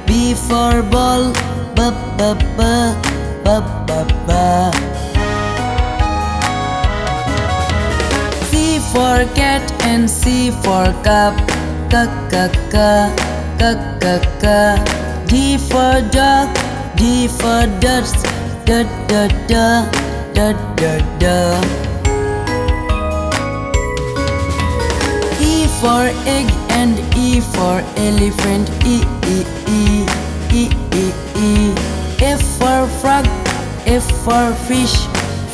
B for ball, b b b b b b. C for cat and C for cup, c c c c c c. D for dog, D for ducks, d d d d d d. E for egg and E for elephant, E E E E E E. F for frog, F for fish,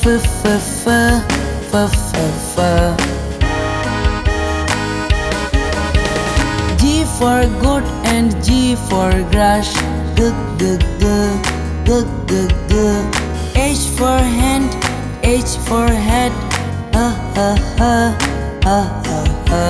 F F F F F F. G for goat and G for grass, G G G G G G. H for hand, H for head, ha ha ha ha ha ha.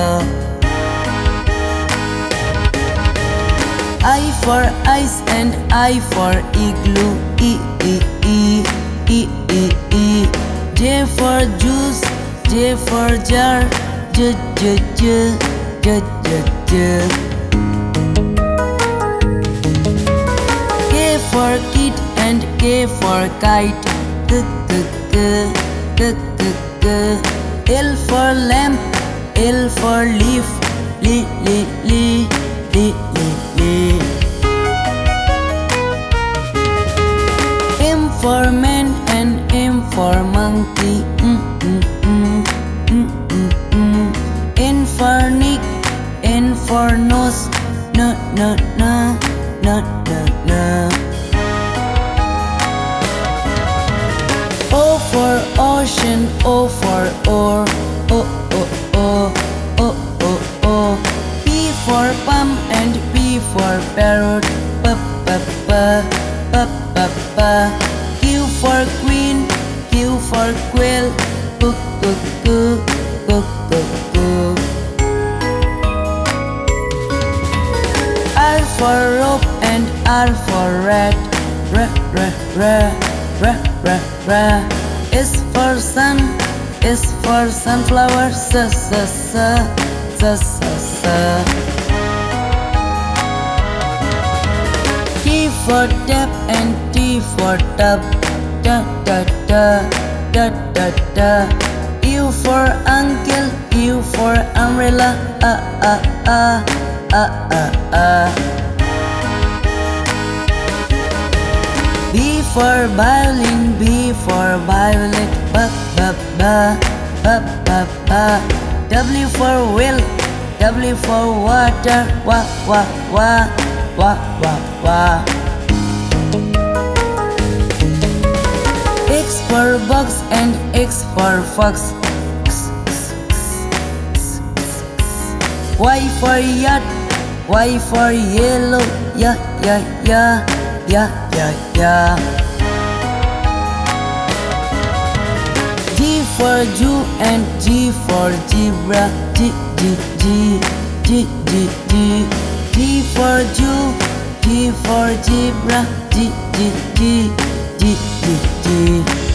I for ice and I for igloo, E E E E E E. J for juice, J for jar, J J J J J J. K for kit and K for kite, K K K K K K. L for lamp, L for leaf, Li Li Li Li Li Li. M for man and M for monkey, N for Nick, N for nose, N N N N N N. O for ocean, O for oar, O O O O O O. P for palm and P for parrot, P P P P P P. Q for queen, Q for quail, Q Q Q Q Q Q. R for rope and R for rat, R R R R R R. S for sun, S for sunflower, S S S S S S. T for tap and T for tub, da da da da da da. U for uncle, U for umbrella, B for violin, B for violet, b b b b b b. W for whale, W for water, wa wa wa wa wa wa. X for box and X for fox, Y for yacht, Y for yellow, ya ya ya ya ya ya. G for Jew and G for zebra, G G G G G G. G for Jew, G for zebra, G G G G G G.